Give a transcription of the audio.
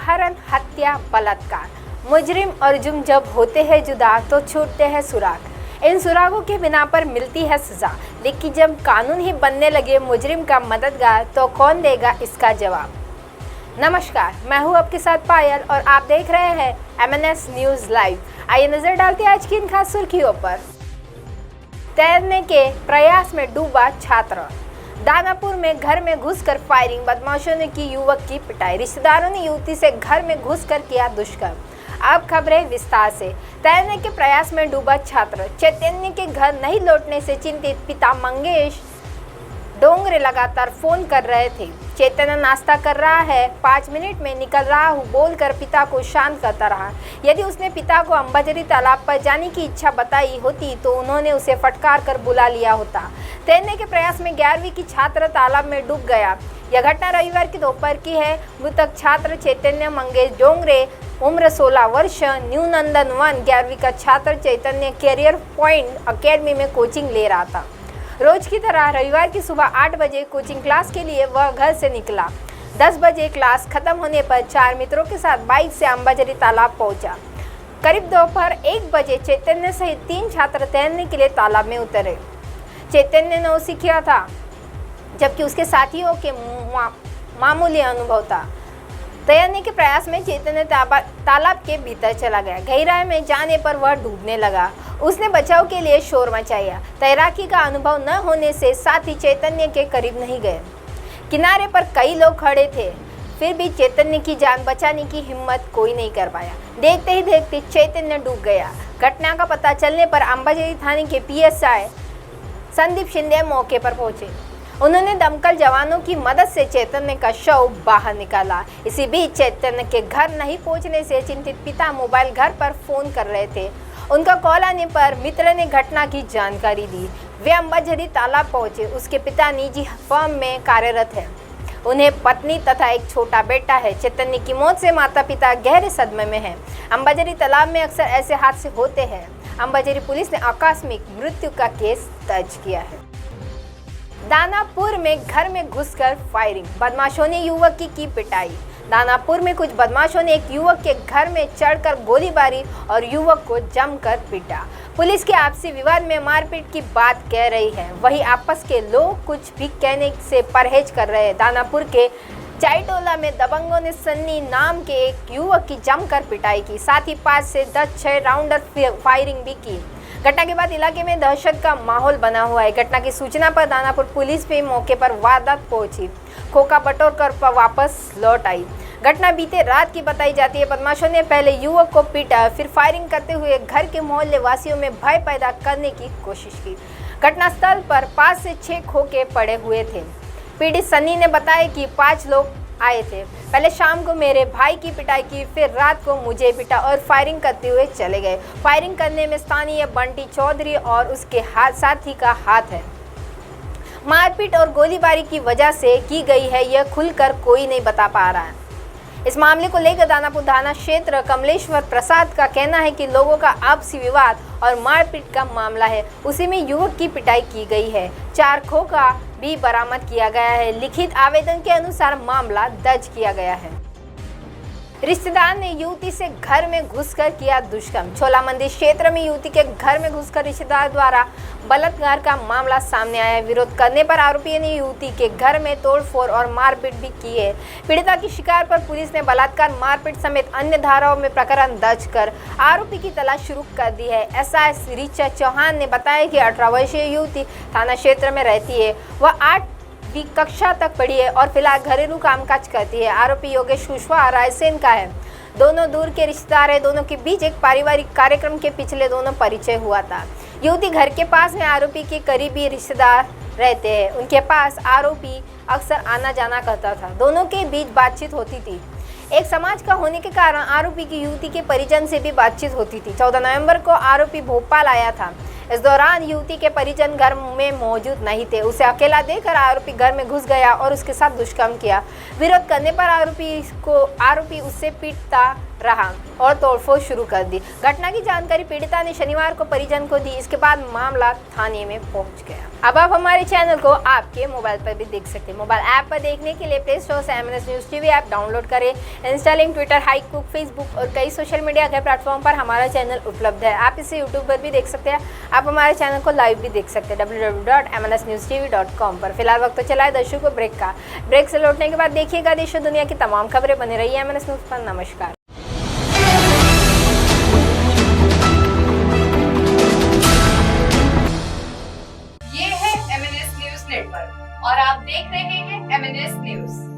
अपहरण, हत्या, बलात्कार। मुजरिम और जुर्म जब होते हैं जुदा तो छूटते हैं सुराग। इन सुरागों के बिना पर मिलती है सजा। लेकिन जब कानून ही बनने लगे मुजरिम का मददगार तो कौन देगा इसका जवाब। नमस्कार, मैं हूं आपके साथ पायल और आप देख रहे हैं MNS न्यूज़ लाइव। आइए नजर डालते हैं आज की इन खास सुर्खियों पर। तैरने के प्रयास में डूबा छात्र। दानापुर में घर में घुसकर फायरिंग, बदमाशों ने की युवक की पिटाई। रिश्तेदारों ने युवती से घर में घुसकर किया दुष्कर्म। अब खबरें विस्तार से। तैरने के प्रयास में डूबा छात्र। चैतन्य के घर नहीं लौटने से चिंतित पिता मंगेश डोंगरे लगातार फोन कर रहे थे। चैतन्य नाश्ता कर रहा है, 5 मिनट में निकल रहा हूँ बोलकर पिता को शांत करता रहा। यदि उसने पिता को अंबाझरी तालाब पर जाने की इच्छा बताई होती तो उन्होंने उसे फटकार कर बुला लिया होता। तैरने के प्रयास में 11वीं की छात्र तालाब में डूब गया। यह घटना रविवार की दोपहर की है। मृतक छात्र चैतन्य मंगेश डोंगरे, उम्र 16 वर्ष, न्यू नंदन 1 11वीं का छात्र चैतन्य कैरियर पॉइंट अकेडमी में कोचिंग ले रहा था। रोज की तरह रविवार की सुबह 8 बजे कोचिंग क्लास के लिए वह घर से निकला। 10 बजे क्लास खत्म होने पर 4 मित्रों के साथ बाइक से अंबाझरी तालाब पहुंचा। करीब दोपहर 1 बजे चैतन्य सहित 3 छात्र तैरने के लिए तालाब में उतरे। चैतन्य ने सीखा था, जबकि उसके साथियों के मामूली अनुभव था। तैरने के प्रयास में चैतन्य तालाब के भीतर चला गया। गहराई में जाने पर वह डूबने लगा। उसने बचाव के लिए शोर मचाया। तैराकी का अनुभव न होने से साथी चैतन्य के करीब नहीं गए। किनारे पर कई लोग खड़े थे, फिर भी चैतन्य की जान बचाने की हिम्मत कोई नहीं कर पाया। देखते ही देखते चैतन्य डूब गया। घटना का पता चलने पर अंबाझरी थाने के PSI संदीप शिंदे मौके पर पहुंचे। उन्होंने दमकल जवानों की मदद से चैतन्य का शव बाहर निकाला। इसी बीच चैतन्य के घर नहीं पहुंचने से चिंतित पिता मोबाइल घर पर फोन कर रहे थे। उनका कॉल आने पर मित्र ने घटना की जानकारी दी। वे अंबाझरी तालाब पहुंचे। उसके पिता निजी फर्म में कार्यरत है। उन्हें पत्नी तथा एक छोटा बेटा है। चैतन्य की मौत से माता पिता गहरे सदमे में हैं। अंबाझरी तालाब में अक्सर ऐसे हादसे होते हैं। अंबाझरी पुलिस ने आकस्मिक मृत्यु का केस दर्ज किया है। दानापुर में घर में घुसकर फायरिंग, बदमाशों ने युवक की पिटाई। दानापुर में कुछ बदमाशों ने एक युवक के घर में चढ़कर गोलीबारी और युवक को जमकर पीटा। पुलिस के आपसी विवाद में मारपीट की बात कह रही है। वहीं आपस के लोग कुछ भी कहने से परहेज कर रहे हैं। दानापुर के चाईटोला में दबंगों ने सन्नी नाम के एक युवक की जमकर पिटाई की। साथ ही 5 से 6 राउंडर फायरिंग भी की। घटना के बाद इलाके में दहशत का माहौल बना हुआ है। घटना की सूचना पर दानापुर पुलिस भी मौके पर वारदात पहुंची। खोखा बटोर कर वापस लौट आई। घटना बीते रात की बताई जाती है। बदमाशों ने पहले युवक को पीटा, फिर फायरिंग करते हुए घर के मोहल्ले वासियों में भय पैदा करने की कोशिश की। घटनास्थल पर 5 से 6 खोखे पड़े हुए थे। पीड़ित सन्नी ने बताया कि 5 लोग आए थे। पहले शाम को मेरे भाई की पिटाई की, फिर रात को मुझे पिटा और फायरिंग करते हुए चले गए। फायरिंग करने में स्थानीय बंटी चौधरी और उसके साथी का हाथ है। मारपीट और गोलीबारी की वजह से की गई है, यह खुलकर कोई नहीं बता पा रहा है। इस मामले को लेकर दानापुर थाना क्षेत्र कमलेश्वर प्रसाद का कहना है कि लोगों का आपसी विवाद और मारपीट का मामला है। उसी में युवक की पिटाई की गई है। 4 खोखा भी बरामद किया गया है। लिखित आवेदन के अनुसार मामला दर्ज किया गया है। रिश्तेदार ने युवती से घर में घुसकर किया दुष्कर्म। छोला मंदिर क्षेत्र में युवती के घर में घुसकर रिश्तेदार द्वारा बलात्कार का मामला सामने आया। विरोध करने पर आरोपी ने युवती के घर में तोड़फोड़ और मारपीट भी की है। पीड़िता की शिकायत पर पुलिस ने बलात्कार, मारपीट समेत अन्य धाराओं में प्रकरण दर्ज कर आरोपी की तलाश शुरू कर दी है। SI ऋचा चौहान ने बताया कि 18 वर्षीय युवती थाना क्षेत्र में रहती है। वह 8वीं कक्षा तक पढ़ी है और फिलहाल घरेलू कामकाज करती है। आरोपी योगेश कुशवाहा रायसेन का है। दोनों दूर के रिश्तेदार है। दोनों के बीच एक पारिवारिक कार्यक्रम के पिछले दोनों परिचय हुआ था। युवती घर के पास में आरोपी के करीबी रिश्तेदार रहते हैं। उनके पास आरोपी अक्सर आना जाना करता था। दोनों के बीच बातचीत होती थी। एक समाज का होने के कारण आरोपी की युवती के परिजन से भी बातचीत होती थी। 14 नवंबर को आरोपी भोपाल आया था। इस दौरान युवती के परिजन घर में मौजूद नहीं थे। उसे अकेला देखकर आरोपी घर में घुस गया और उसके साथ दुष्कर्म किया। विरोध करने पर आरोपी उससे पीटता रहा और तोड़फोड़ शुरू कर दी। घटना की जानकारी पीड़िता ने शनिवार को परिजन को दी। इसके बाद मामला थाने में पहुंच गया। अब आप हमारे चैनल को आपके मोबाइल पर भी देख सकते हैं। मोबाइल ऐप पर देखने के लिए प्ले स्टोर से MNS news TV app download करें। इंस्टा, लिंक, ट्विटर, हाइकूक, फेसबुक और कई सोशल मीडिया के प्लेटफॉर्म पर हमारा चैनल उपलब्ध है। आप इसे यूट्यूब पर भी देख सकते हैं। आप हमारे चैनल को लाइव भी देख सकते हैं www.mnsnewstv.com पर। फिलहाल वक्त तो चला है दर्शकों ब्रेक का। ब्रेक से लौटने के बाद देखिएगा देश और दुनिया की तमाम खबरें। बने रहिए MNS न्यूज़ पर। नमस्कार। ये है MNS न्यूज़ नेटवर्क और आप देख रहे हैं MNS न्यूज़।